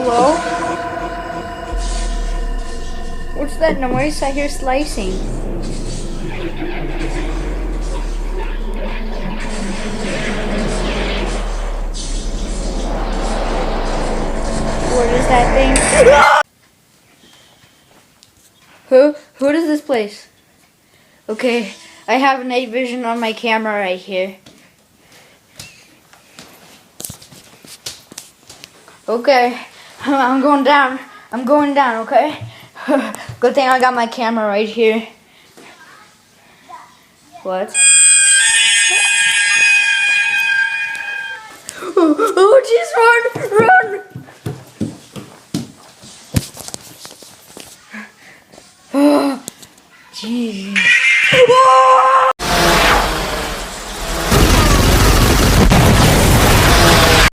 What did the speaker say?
Hello? What's that noise? I hear slicing. What is that thing? Who does this place? Okay, I have night vision on my camera right here. Okay, I'm going down. I'm going down, okay? Good thing I got my camera right here. What? Oh, jeez, run! Run! Oh, jeez.